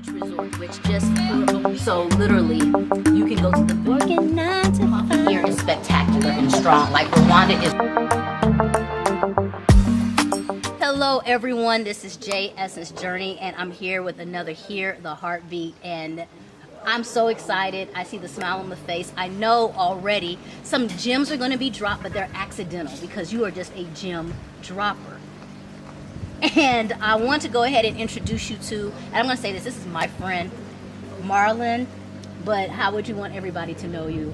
beach resort, which just so literally you can go to the working 9 to 5. Here is spectacular and strong. Like Rwanda is. Hello everyone, this is J Essence Journey, and I'm here with another Hear the Heartbeat, and I'm so excited. I see the smile on the face. I know already some gems are going to be dropped, but they're accidental because you are just a gem dropper. And I want to go ahead and introduce you to, and I'm going to say this is my friend Marlon, but how would you want everybody to know you?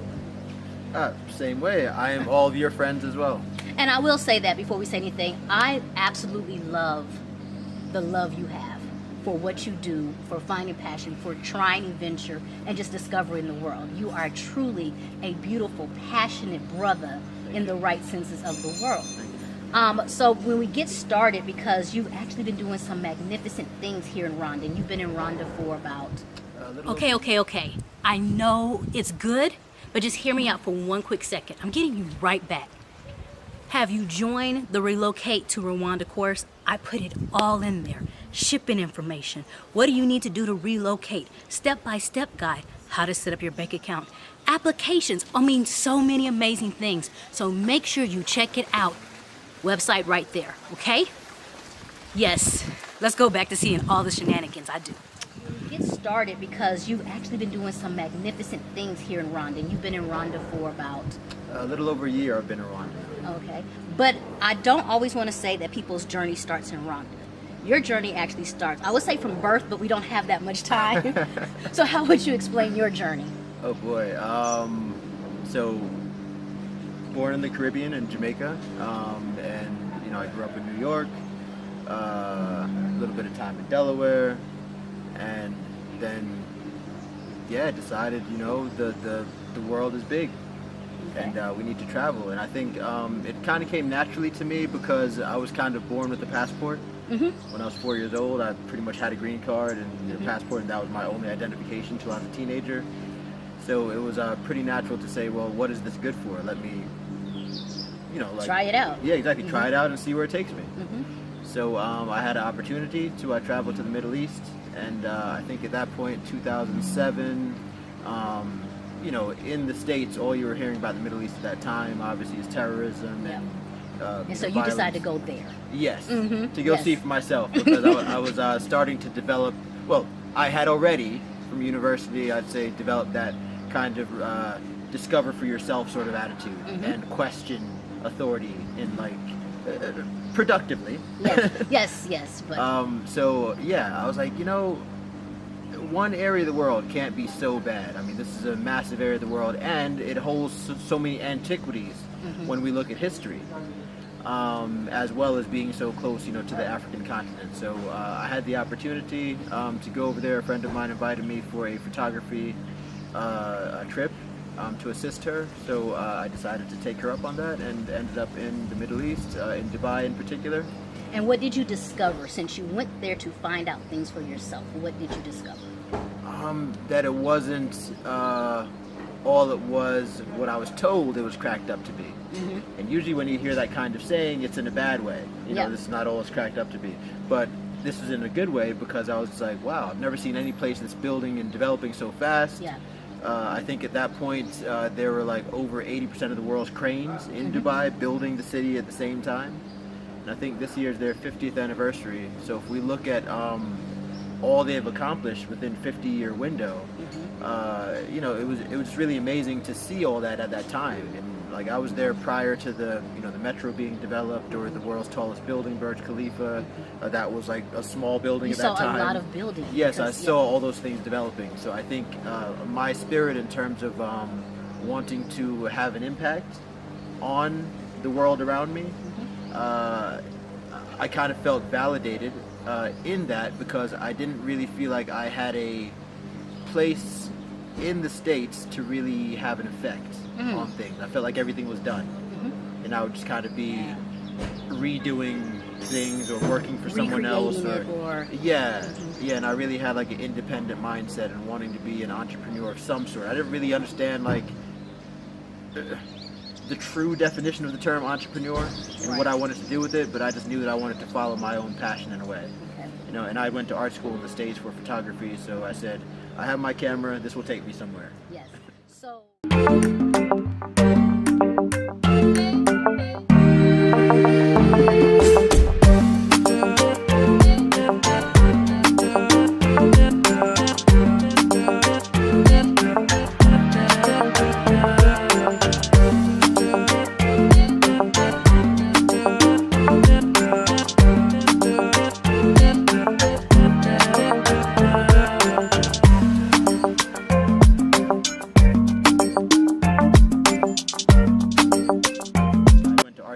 Same way. I am all of your friends as well. And I will say that before we say anything, I absolutely love the love you have for what you do, for finding passion, for trying a venture, and just discovering the world. You are truly a beautiful, passionate brother in the right senses of the world. So when we get started, because you've actually been doing some magnificent things here in Rwanda, and you've been in Rwanda for about... Okay. I know it's good, but just hear me out for one quick second. I'm getting you right back. Have you joined the Relocate to Rwanda course? I put it all in there. Shipping information. What do you need to do to relocate? Step-by-step guide. How to set up your bank account. Applications. So many amazing things. So make sure you check it out. Website right there, okay? Yes, let's go back to seeing all the shenanigans I do. Get started, because you've actually been doing some magnificent things here in Rwanda, and you've been in Rwanda for about... A little over a year I've been in Rwanda. Okay, but I don't always want to say that people's journey starts in Rwanda. Your journey actually starts, I would say, from birth, but we don't have that much time. So how would you explain your journey? Oh boy, so born in the Caribbean in Jamaica, and I grew up in New York, a little bit of time in Delaware, and then decided the world is big. Okay. And we need to travel, and I think it kind of came naturally to me because I was kind of born with a passport. Mm-hmm. When I was 4 years old, I pretty much had a green card and a passport, and that was my only identification until I was a teenager. So it was pretty natural to say, well, what is this good for? Let me, try it out. Yeah, exactly. Mm-hmm. Try it out and see where it takes me. Mm-hmm. So I had an opportunity to travel to the Middle East, and I think at that point, 2007, in the States, all you were hearing about the Middle East at that time, obviously, is terrorism and so you violence. decided to go there. Yes, Mm-hmm. to go see for myself, because I was starting to develop, I had already, from university, I'd say, developed that kind of discover for yourself sort of attitude, and question authority in productively. Yes, but... I was like, one area of the world can't be so bad. This is a massive area of the world, and it holds so many antiquities when we look at history, as well as being so close, to the African continent. So I had the opportunity to go over there. A friend of mine invited me for a photography trip to assist her. So I decided to take her up on that, and ended up in the Middle East, in Dubai in particular. And what did you discover since you went there to find out things for yourself? What did you discover? That it wasn't all it was what I was told it was cracked up to be. Mm-hmm. And usually when you hear that kind of saying, it's in a bad way. This is not all it's cracked up to be. But this was in a good way, because I was like, wow, I've never seen any place that's building and developing so fast. Yeah. I think at that point there were over 80% of the world's cranes in Dubai building the city at the same time. And I think this year is their 50th anniversary. So if we look at all they have accomplished within 50-year window, it was really amazing to see all that at that time. And I was there prior to the the metro being developed, or the world's tallest building, Burj Khalifa. That was a small building at that time. You saw a lot of buildings. Yes, I saw all those things developing. So I think my spirit in terms of wanting to have an impact on the world around me, I kind of felt validated in that, because I didn't really feel like I had a place in the States to really have an effect on things. I felt like everything was done, and I would just kind of be redoing things or working for someone else, and I really had an independent mindset and wanting to be an entrepreneur of some sort. I didn't really understand the true definition of the term entrepreneur and what I wanted to do with it, but I just knew that I wanted to follow my own passion in a way. Okay. and I went to art school in the States for photography, so I said, I have my camera, this will take me somewhere. Yes. So.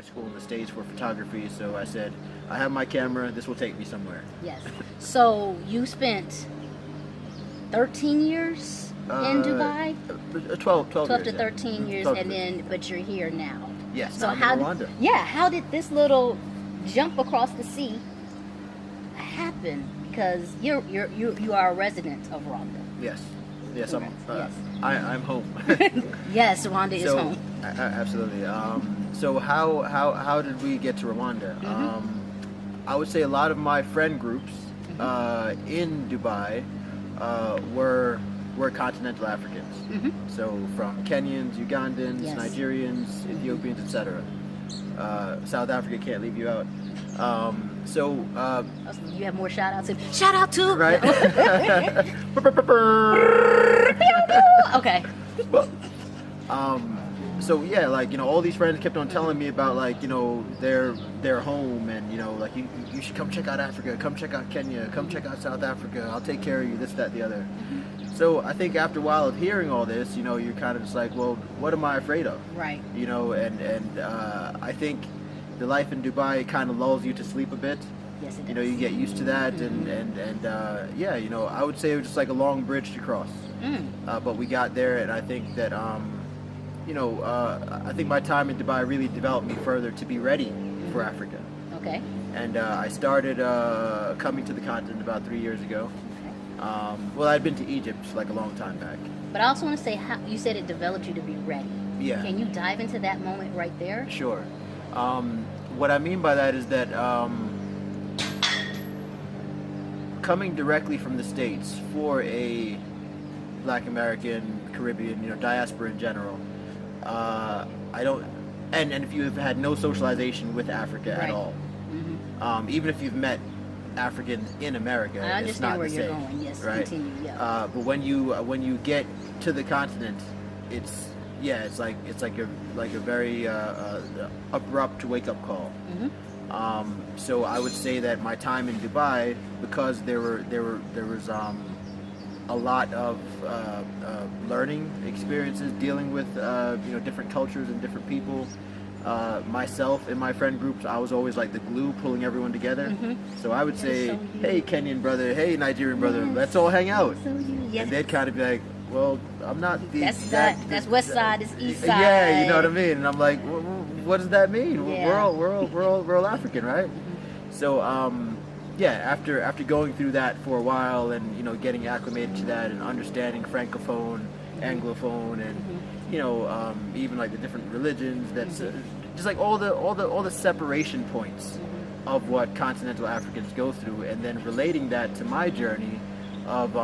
School in the States for photography, so I said, I have my camera, this will take me somewhere. Yes. So you spent 13 years in Dubai? 12 12 years, to 13 years, 12 and then, but you're here now. Yes, So now I'm how in did, Rwanda. how did this little jump across the sea happen? Because you are a resident of Rwanda. Yes. Yes, Yes. I'm home. Yes, Rwanda is home. Absolutely. So how did we get to Rwanda? I would say a lot of my friend groups in Dubai were continental Africans. So from Kenyans, Ugandans, Yes. Nigerians, Ethiopians, etc. South Africa can't leave you out. You have more shout outs. Shout out to Right. Okay. Well, so yeah, like, all these friends kept on telling me about, like, their home, and like, you should come check out Africa, come check out Kenya, come check out South Africa, I'll take care of you, this, that, the other. So I think after a while of hearing all this, you're kind of just like, well, what am I afraid of? Right. And I think the life in Dubai kind of lulls you to sleep a bit. Yes, it does. You get used to that, and I would say it was just like a long bridge to cross. But we got there, and I think that I think my time in Dubai really developed me further to be ready for Africa. Okay. And I started coming to the continent about 3 years ago. Well, I'd been to Egypt like a long time back. But I also want to say, how you said it developed you to be ready. Yeah. Can you dive into that moment right there? Sure. What I mean by that is that coming directly from the States for a Black American, Caribbean, diaspora in general, I don't, and if you have had no socialization with Africa Right. at all, even if you've met Africans in America, I it's not understand where the you're same, going. Yes, right? continue. Yeah. But when you get to the continent, it's like a very abrupt wake up call. So I would say that my time in Dubai, because there was a lot of learning experiences dealing with different cultures and different people. Myself and my friend groups, I was always like the glue pulling everyone together. So I would say, so you. hey, Kenyan brother, hey, Nigerian brother, let's all hang out. So you, yes. And they'd kind of be like, well, I'm not the That's west side, it's east side. Yeah, you know what I mean. And I'm like, what does that mean? Yeah. We're all African, right? So after going through that for a while, and getting acclimated to that, and understanding francophone, anglophone, and even like the different religions, that's just like all the separation points of what continental Africans go through, and then relating that to my journey of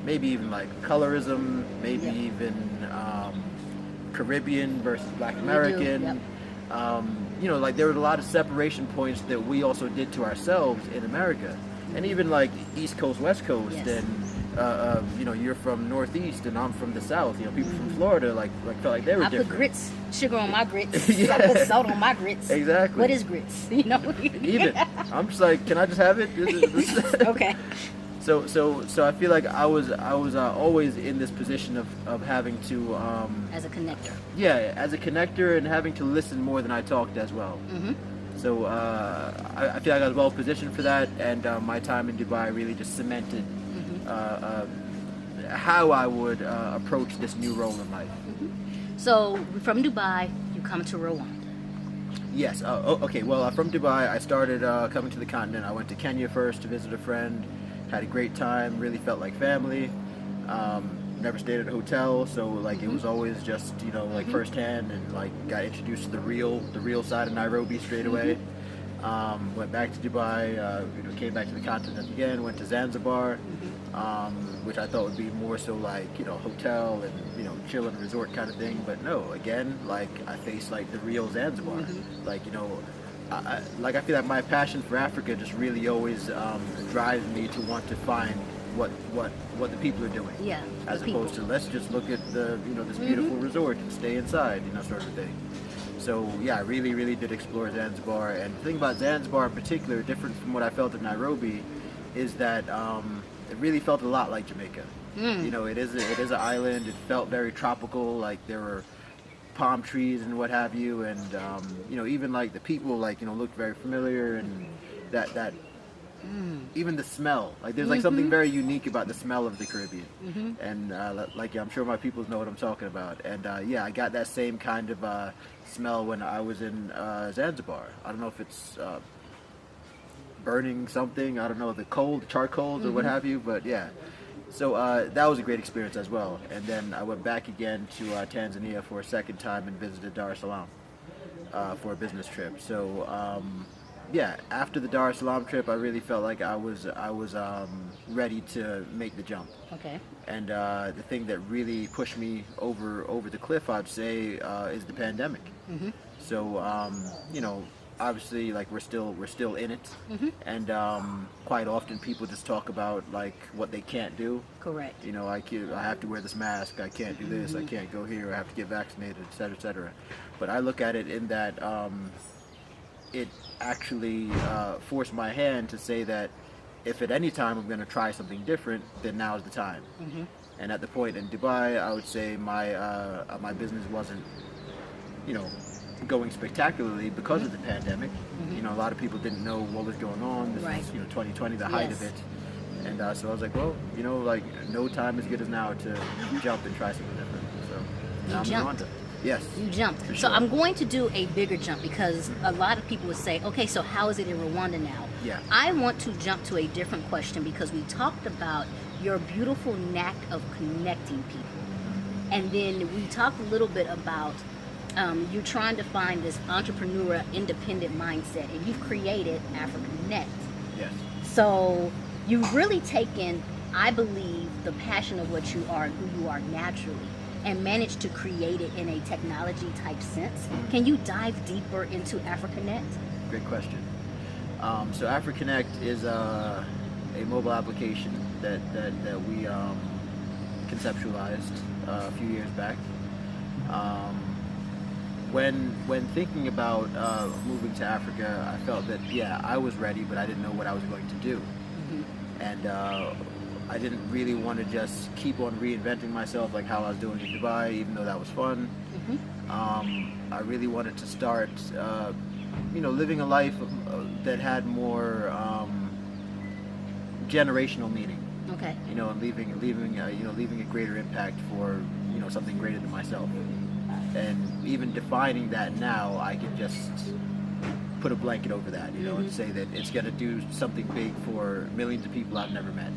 maybe even like colorism, maybe even Caribbean versus Black American. Yep. Like there was a lot of separation points that we also did to ourselves in America, and even like East Coast, West Coast, Yes. and you're from Northeast and I'm from the South. People from Florida like felt like they were I different. put grits, sugar on my grits. Yeah. I put salt on my grits. Exactly. What is grits? Even I'm just like, can I just have it? This- Okay. So I feel like I was always in this position of having to As a connector. as a connector, and having to listen more than I talked as well. So I feel like I was well positioned for that, and my time in Dubai really just cemented how I would approach this new role in life. So from Dubai, you come to Rwanda. Yes. Okay. Well, from Dubai, I started coming to the continent. I went to Kenya first to visit a friend. Had a great time. Really felt like family. Never stayed at a hotel, so like it was always just like firsthand, and like got introduced to the real side of Nairobi straight away. Went back to Dubai, came back to the continent again, went to Zanzibar, which I thought would be more so like, hotel and, chill and resort kind of thing. But no, again, like I faced like the real Zanzibar. Like, I feel like my passion for Africa just really always drives me to want to find what the people are doing. Yeah. As opposed to let's just look at the this beautiful resort and stay inside, sort of thing. So yeah, I really, really did explore Zanzibar. And the thing about Zanzibar in particular, different from what I felt in Nairobi, is that it really felt a lot like Jamaica. It is an island. It felt very tropical. Like there were palm trees and what have you, and even like the people looked very familiar, and that even the smell, like there's like something very unique about the smell of the Caribbean, and I'm sure my people know what I'm talking about, and I got that same kind of smell when I was in Zanzibar. I don't know if it's burning something, I don't know, the charcoal or what have you, but yeah. So that was a great experience as well. And then I went back again to Tanzania for a second time and visited Dar es Salaam for a business trip. So after the Dar es Salaam trip, I really felt like I was ready to make the jump. Okay. And the thing that really pushed me over the cliff, I'd say, is the pandemic. So obviously, like we're still in it, and quite often people just talk about like what they can't do. Correct. I have to wear this mask. I can't do this. I can't go here. I have to get vaccinated, etc., etc. But I look at it in that it actually forced my hand to say that if at any time I'm going to try something different, then now is the time. And at the point in Dubai, I would say my business wasn't, going spectacularly because of the pandemic. A lot of people didn't know what was going on. This is 2020, the height of it. And so I was like, well, no time as good as now to jump and try something different. So now I'm on to. Yes. You jumped. Sure. So I'm going to do a bigger jump because a lot of people would say, okay, so how is it in Rwanda now? Yeah. I want to jump to a different question because we talked about your beautiful knack of connecting people. And then we talked a little bit about you're trying to find this entrepreneur independent mindset, and you've created AFRIKANEKT. Yes. So you've really taken, I believe, the passion of what you are and who you are naturally and managed to create it in a technology type sense. Can you dive deeper into AFRIKANEKT? Great question. So AFRIKANEKT is a mobile application that we conceptualized a few years back. When thinking about moving to Africa, I felt that I was ready, but I didn't know what I was going to do, and I didn't really want to just keep on reinventing myself like how I was doing in Dubai, even though that was fun. I really wanted to start, living a life that had more generational meaning. Okay. And leaving a greater impact for something greater than myself. And even defining that now, I can just put a blanket over that, and say that it's going to do something big for millions of people I've never met,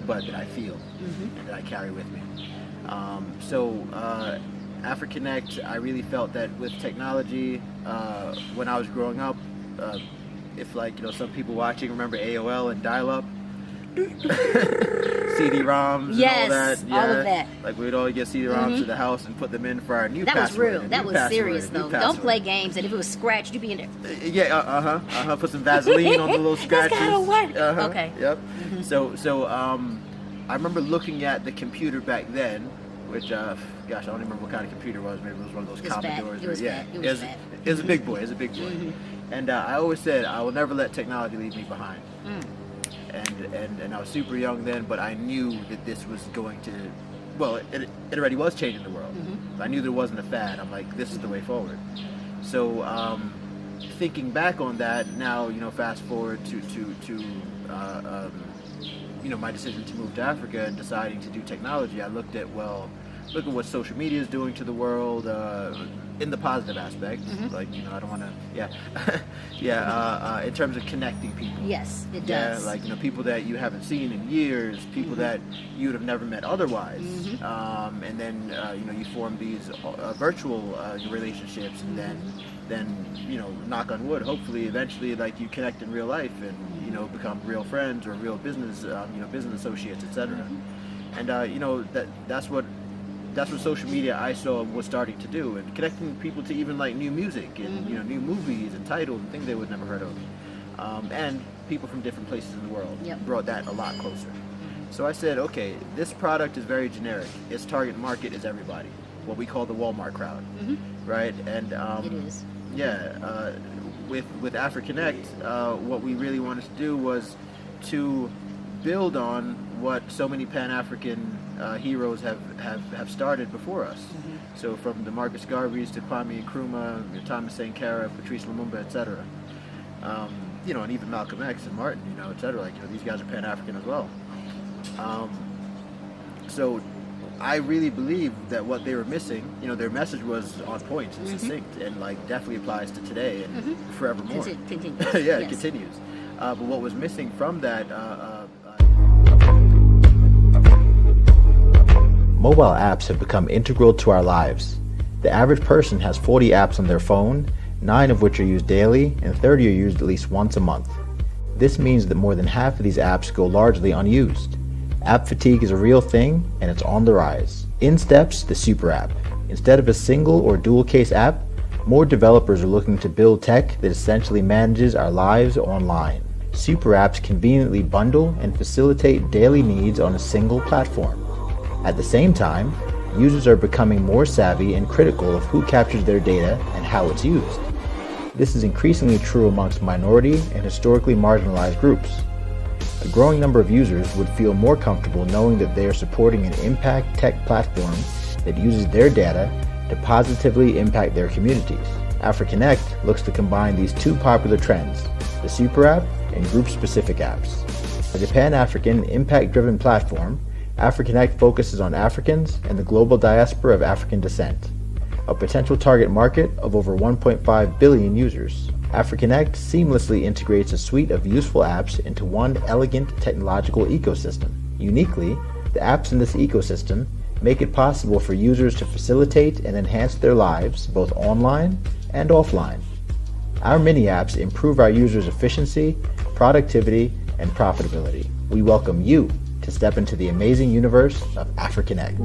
but that I feel and that I carry with me. So AFRIKANEKT, I really felt that with technology, when I was growing up, if some people watching remember AOL and dial-up, CD-ROMs and all that. All of that. Like we'd all get CD-ROMs to the house and put them in for our new password. That was real. That was serious though. Don't play games, and if it was scratched, you'd be in there. Put some Vaseline on the little scratches. That's gotta work. Okay. Yep. So I remember looking at the computer back then, which I don't remember what kind of computer it was. Maybe it was one of those Commodores. It was bad. It was a big boy. It was a big boy. And I always said I will never let technology leave me behind. And I was super young then, but I knew that this was going to, it already was changing the world. I knew there wasn't a fad. I'm like, this is the way forward. So thinking back on that now, fast forward to my decision to move to Africa and deciding to do technology, I look at what social media is doing to the world in the positive aspect. Like, I don't want to, in terms of connecting people. Yes, it does. Like, people that you haven't seen in years, people that you would have never met otherwise. And then, you form these virtual relationships, and then then, knock on wood, hopefully eventually like you connect in real life and, become real friends or real business, business associates, etc. And that's what social media I saw was starting to do, and connecting people to even like new music and new movies and titles and things they would never heard of, and people from different places in the world. Yep. Brought that a lot closer. So I said, okay, this product is very generic. Its target market is everybody, what we call the Walmart crowd, right? And It is. yeah, with AFRIKANEKT, what we really wanted to do was to build on what so many Pan-African heroes have started before us. So from the Marcus Garveys to Kwame Nkrumah, Thomas Sankara, Patrice Lumumba, etc. And even Malcolm X and Martin, etc. These guys are Pan-African as well. So I really believe that what they were missing, their message was on point and succinct, and definitely applies to today and forevermore. Continues. Yeah, Yes. it continues. But what was missing from that? Mobile apps have become integral to our lives. The average person has 40 apps on their phone, 9 of which are used daily, and 30 are used at least once a month. This means that more than half of these apps go largely unused. App fatigue is a real thing, and it's on the rise. In steps the Super App. Instead of a single or dual case app, more developers are looking to build tech that essentially manages our lives online. Super apps conveniently bundle and facilitate daily needs on a single platform. At the same time, users are becoming more savvy and critical of who captures their data and how it's used. This is increasingly true amongst minority and historically marginalized groups. A growing number of users would feel more comfortable knowing that they are supporting an impact tech platform that uses their data to positively impact their communities. AFRIKANEKT looks to combine these two popular trends, the Super App and group-specific apps. As a Pan-African, impact-driven platform, AFRIKANEKT focuses on Africans and the global diaspora of African descent, a potential target market of over 1.5 billion users. AFRIKANEKT seamlessly integrates a suite of useful apps into one elegant technological ecosystem. Uniquely, the apps in this ecosystem make it possible for users to facilitate and enhance their lives both online and offline. Our mini-apps improve our users' efficiency, productivity, and profitability. We welcome you to step into the amazing universe of AFRIKANEKT.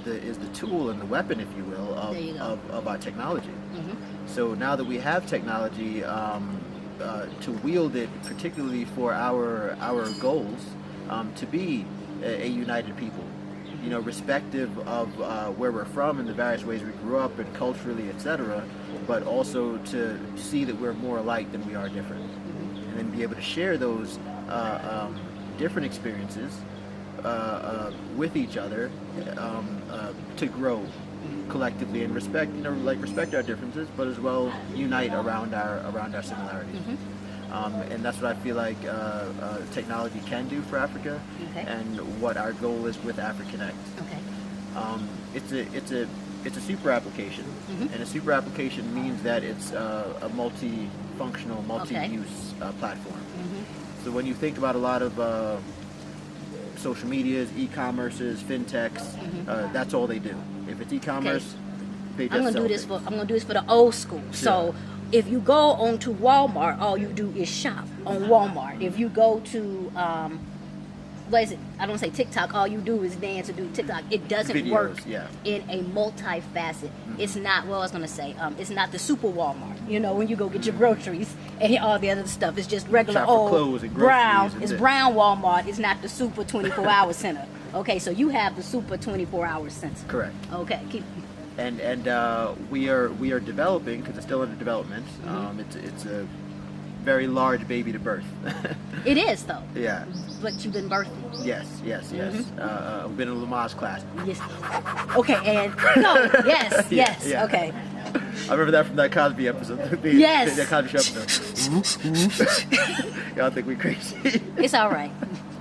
Is the tool and the weapon, if you will, of our technology. So now that we have technology to wield it, particularly for our goals, to be a united people, respective of where we're from and the various ways we grew up and culturally, etc., but also to see that we're more alike than we are different, and then be able to share those different experiences with each other to grow collectively and respect our differences, but as well unite around our similarities. And that's what I feel like technology can do for Africa, and what our goal is with AFRIKANEKT. It's a super application, and a super application means that it's a multi-functional, multi-use platform. So when you think about a lot of social medias, e-commerces, fintechs, that's all they do. If it's e-commerce, they just I'm gonna do this for the old school. Sure. So if you go onto Walmart, all you do is shop on Walmart. If you go to what is it? I don't say TikTok. All you do is dance or do TikTok. It doesn't Videos, work yeah. in a multi-facet. It's not. Well, I was gonna say it's not the super Walmart. When you go get your groceries and all the other stuff. It's just regular Shop for old clothes and groceries brown. and It's this. brown Walmart. It's not the super 24-hour center. Okay, so you have the super 24-hour center. Correct. Okay, keep. And we are developing, because it's still under development. It's a very large baby to birth. It is though. Yeah. But you've been birthing. Yes. I've been in Lamar's class. Yes. Okay, and no, yes, yes. Yeah. Okay. I remember that from that Cosby episode. Yes. The Cosby Show episode. Y'all think we crazy? It's all right.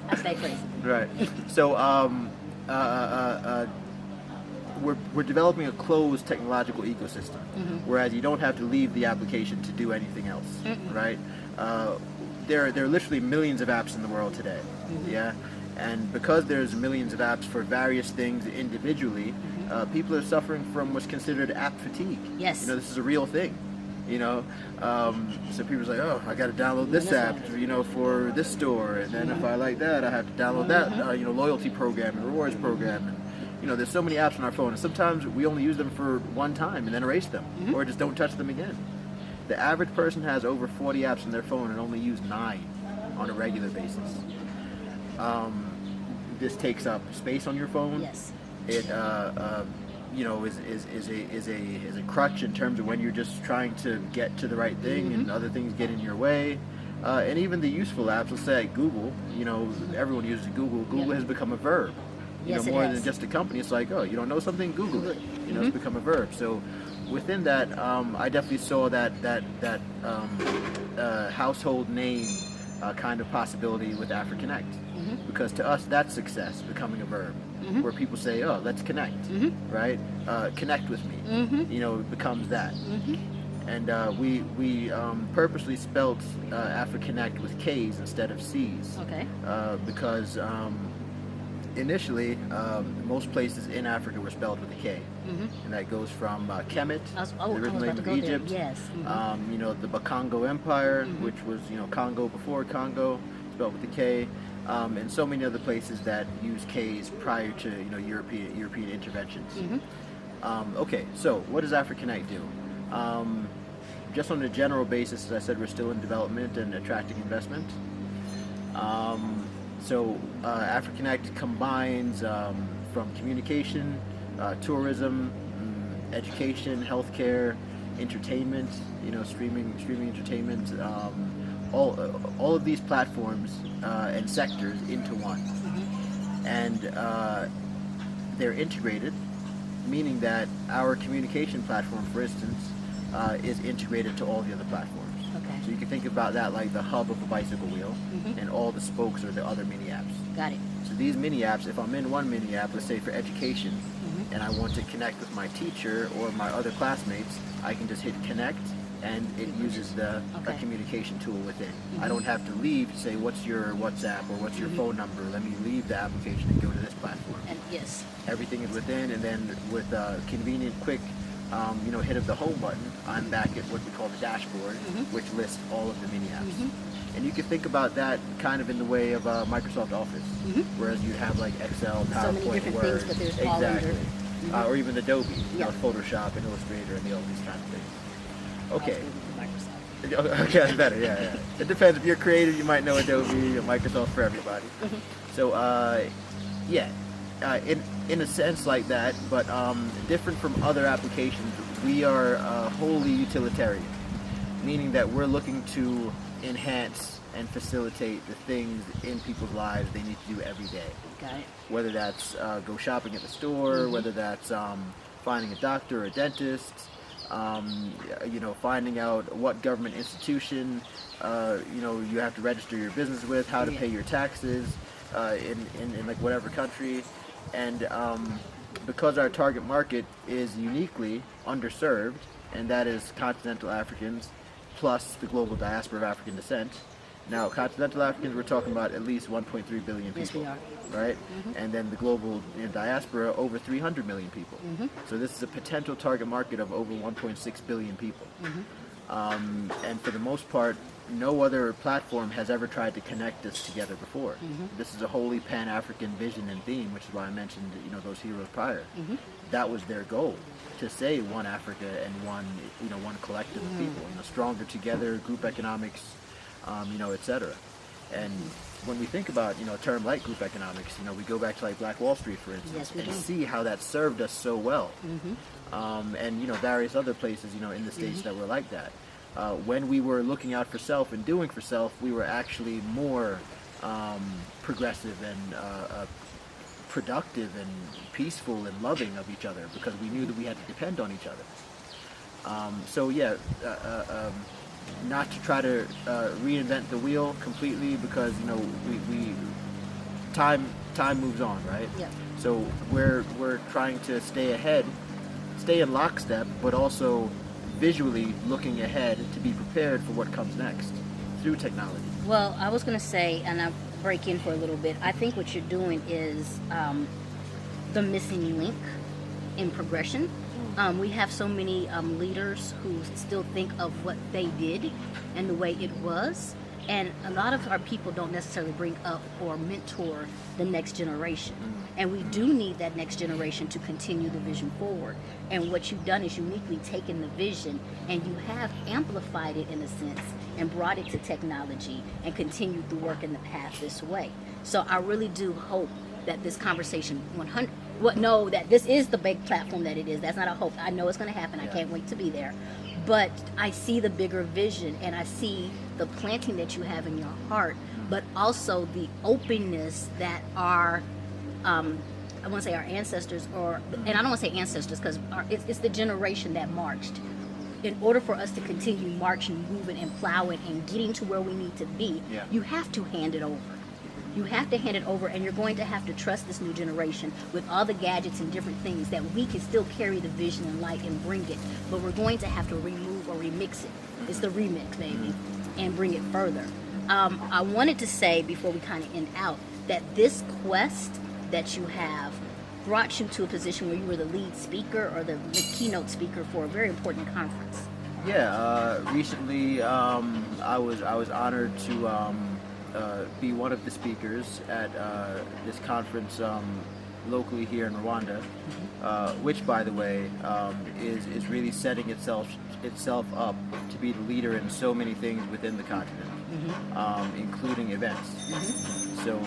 I stay crazy. Right. So we're developing a closed technological ecosystem, whereas you don't have to leave the application to do anything else, right? There are literally millions of apps in the world today, yeah, And because there's millions of apps for various things individually, people are suffering from what's considered app fatigue. Yes. You know, this is a real thing. You know, so people's like, oh, I got to download this app, you know, for this store, and then if I like that, I have to download that, you know, loyalty program and rewards program, and you know, there's so many apps on our phone, and sometimes we only use them for one time and then erase them, or just don't touch them again. The average person has over 40 apps on their phone and only use 9 on a regular basis. This takes up space on your phone. Yes. It you know, is a crutch in terms of when you're just trying to get to the right thing and other things get in your way. And even the useful apps, let's say like Google, you know, everyone uses Google. Google has become a verb. You know, more than just a company. It's like, oh, you don't know something, Google it. You know, it's become a verb. So within that, I definitely saw that household name kind of possibility with AFRIKANEKT. Because to us, that's success, becoming a verb. Where people say, oh, let's connect, right? Connect with me. You know, it becomes that. And we purposely spelled AFRIKANEKT with K's instead of C's. Okay. Because initially, most places in Africa were spelled with a K. And that goes from Kemet, the original name of Egypt. Yes. You know, the Bakongo Empire, which was, you know, Congo before Congo, spelled with a K. And so many other places that use K's prior to, you know, European interventions. Okay, so what does AFRIKANEKT do? Just on a general basis, as I said, we're still in development and attracting investment. So AFRIKANEKT combines from communication, tourism, education, healthcare, entertainment, you know, streaming entertainment, all of these platforms and sectors into one. And they're integrated, meaning that our communication platform, for instance, is integrated to all the other platforms. Okay. So you can think about that like the hub of a bicycle wheel, and all the spokes are the other mini apps. Got it. So these mini apps, if I'm in one mini app, let's say for education, and I want to connect with my teacher or my other classmates, I can just hit connect, and it uses a communication tool within. I don't have to leave to say, what's your WhatsApp or what's your phone number? Let me leave the application and go to this platform. And yes. Everything is within, and then with a convenient, quick, you know, hit of the home button, I'm back at what we call the dashboard, which lists all of the mini apps. And you can think about that kind of in the way of Microsoft Office, whereas you have like Excel, PowerPoint, So many different Word, things, but there's all under. or even Adobe, you know, Photoshop and Illustrator and all these kind of things. Okay. Microsoft. Okay, that's better. Yeah. It depends. If you're creative, you might know Adobe or Microsoft for everybody. So, yeah, in a sense like that, but different from other applications, we are wholly utilitarian, meaning that we're looking to enhance and facilitate the things in people's lives they need to do every day. Got it. Whether that's go shopping at the store, whether that's finding a doctor or a dentist, you know, finding out what government institution, you know, you have to register your business with, how to pay your taxes in like whatever country. And because our target market is uniquely underserved, and that is continental Africans plus the global diaspora of African descent. Now, continental Africans, we're talking about at least 1.3 billion people, Yes, we are. right? And then the global diaspora, over 300 million people. So this is a potential target market of over 1.6 billion people. And for the most part, no other platform has ever tried to connect us together before. This is a wholly Pan-African vision and theme, which is why I mentioned, you know, those heroes prior. That was their goal, to say one Africa and one, you know, one collective of people, you know, stronger together, group economics, you know, etc. And when we think about, you know, a term like group economics, you know, we go back to like Black Wall Street, for instance, and see how that served us so well. And, you know, various other places, you know, in the States that were like that. When we were looking out for self and doing for self, we were actually more progressive and productive and peaceful and loving of each other, because we knew that we had to depend on each other. So yeah, not to try to reinvent the wheel completely, because, you know, we time moves on, right? Yeah. So we're trying to stay ahead, stay in lockstep, but also visually looking ahead to be prepared for what comes next through technology. Well, I was going to say, and break in for a little bit. I think what you're doing is the missing link in progression. We have so many leaders who still think of what they did and the way it was. And a lot of our people don't necessarily bring up or mentor the next generation. And we do need that next generation to continue the vision forward. And what you've done is uniquely taken the vision and you have amplified it in a sense and brought it to technology and continued the work in the path this way. So I really do hope that this conversation that this is the big platform that it is. That's not a hope. I know it's going to happen. I can't wait to be there. But I see the bigger vision and I see the planting that you have in your heart, but also the openness that our, I want to say our ancestors, and I don't want to say ancestors because it's the generation that marched. In order for us to continue marching, moving, and plowing and getting to where we need to be, you have to hand it over. You have to hand it over, and you're going to have to trust this new generation with all the gadgets and different things that we can still carry the vision and light and bring it, but we're going to have to remove or remix it. It's the remix, baby, and bring it further. I wanted to say before we kind of end out that this quest that you have brought you to a position where you were the lead speaker or the keynote speaker for a very important conference. Yeah, recently I was honored to be one of the speakers at this conference locally here in Rwanda, which, by the way, is really setting itself up to be the leader in so many things within the continent, including events. So,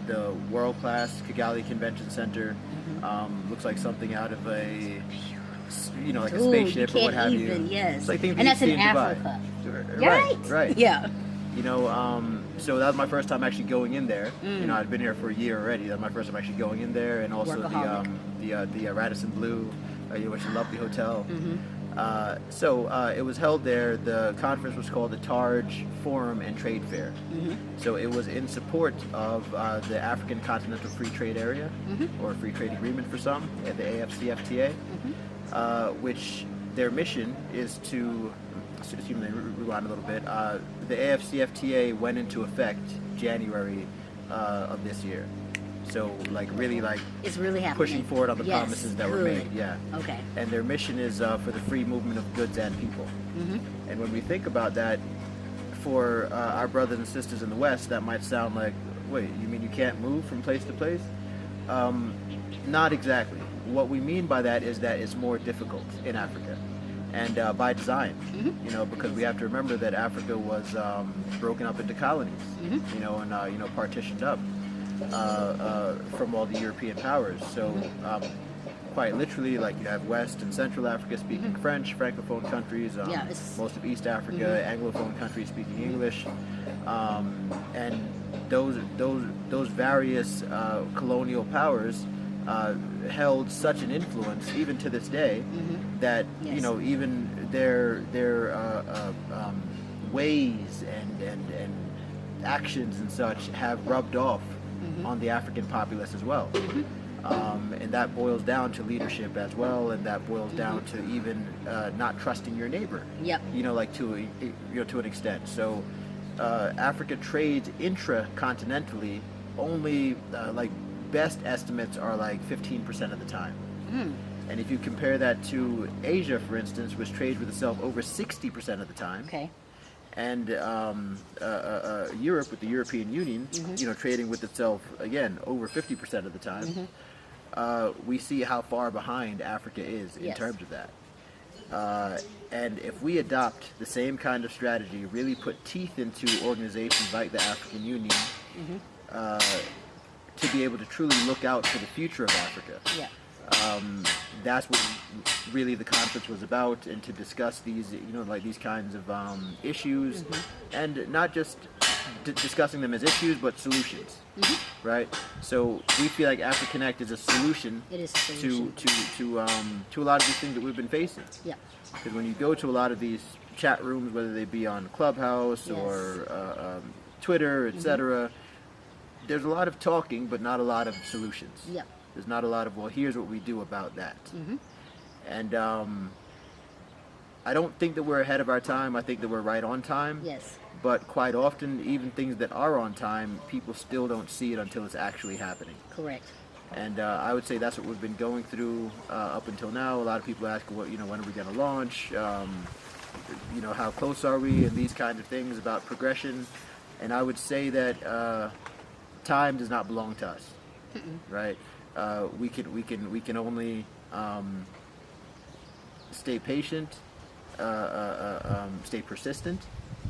the world-class Kigali Convention Center looks like something out of a, like a spaceship or what have you. Yes. It's like things and that's in in Dubai. Africa. Right. Yeah. So that was my first time actually going in there. I'd been here for a year already. That was my first time actually going in there, and also the Radisson Blu, which is a lovely hotel. It was held there. The conference was called the Tarj Forum and Trade Fair. So it was in support of the African Continental Free Trade Area, or Free Trade Agreement for some, the AFCFTA, which their mission is to. Excuse me, rewind a little bit. The AFCFTA went into effect January of this year. So, it's really happening. Pushing forward on the promises that were made. Yeah. Okay. And their mission is for the free movement of goods and people. And when we think about that, for our brothers and sisters in the West, that might sound like, wait, you mean you can't move from place to place? Not exactly. What we mean by that is that it's more difficult in Africa. And by design, because we have to remember that Africa was broken up into colonies, and partitioned up from all the European powers. So quite literally, like you have West and Central Africa speaking French, Francophone countries, most of East Africa, Anglophone countries speaking English, and those various colonial powers held such an influence even to this day that even their ways and actions and such have rubbed off on the African populace as well, and that boils down to leadership as well, and that boils down to even not trusting your neighbor. To an extent. So Africa trades intracontinentally only best estimates are like 15% of the time. And if you compare that to Asia, for instance, which trades with itself over 60% of the time, and Europe with the European Union, trading with itself again over 50% of the time, we see how far behind Africa is in terms of that. And if we adopt the same kind of strategy, really put teeth into organizations like the African Union, to be able to truly look out for the future of Africa. That's what really the conference was about, and to discuss these, these kinds of issues, and not just discussing them as issues, but solutions, right? So we feel like AFRIKANEKT is a solution, to a lot of these things that we've been facing. Because when you go to a lot of these chat rooms, whether they be on Clubhouse or Twitter, etc., there's a lot of talking, but not a lot of solutions. There's not a lot of, well, here's what we do about that. And I don't think that we're ahead of our time. I think that we're right on time. but quite often, even things that are on time, people still don't see it until it's actually happening. Correct. And I would say that's what we've been going through up until now. A lot of people ask, when are we going to launch? How close are we? And these kind of things about progression. And I would say that time does not belong to us, right? We can only stay patient, stay persistent.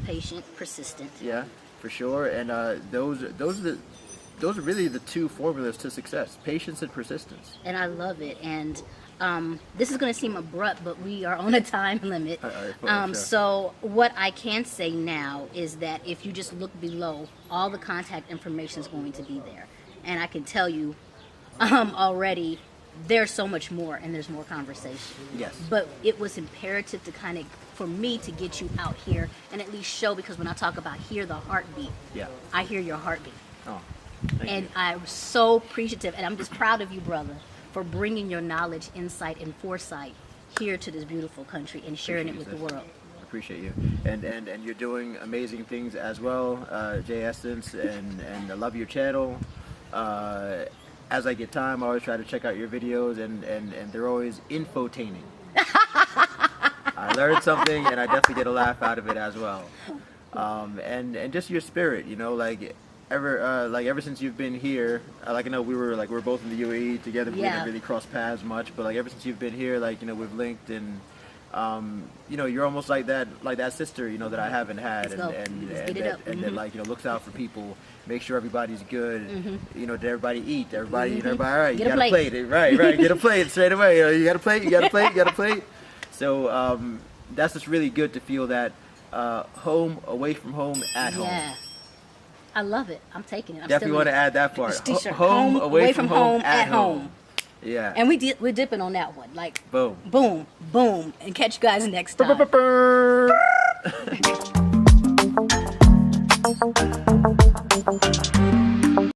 Patient, persistent. Yeah, for sure. And those are really the two formulas to success: patience and persistence. And I love it. And this is going to seem abrupt, but we are on a time limit. Sure. So what I can say now is that if you just look below, all the contact information is going to be there. And I can tell you already, there's so much more, and there's more conversation. Yes. But it was imperative to for me to get you out here and at least show, because when I talk about hear the heartbeat, Yeah. I hear your heartbeat. Oh, thank And you. I'm so appreciative, and I'm just proud of you, brother, for bringing your knowledge, insight, and foresight here to this beautiful country and sharing it with the world. Appreciate you, and you're doing amazing things as well, Jay Essence, and I love your channel. As I get time, I always try to check out your videos, and they're always infotaining. I learned something, and I definitely get a laugh out of it as well. And just your spirit, ever since you've been here, I know we were both in the UAE together. We didn't really cross paths much, but ever since you've been here, we've linked, and you're almost like that sister, that I haven't had, that looks out for people, make sure everybody's good. Did everybody eat? Everybody, everybody, all right, you got a plate, right, get a plate straight away. You got a plate, you got a plate. So that's just really good to feel that home, away from home, at home. Yeah. I love it. I'm taking it. Definitely want to add that part. Home, away from home, at home. Yeah. And we're dipping on that one. Boom. Boom, boom. And catch you guys next time.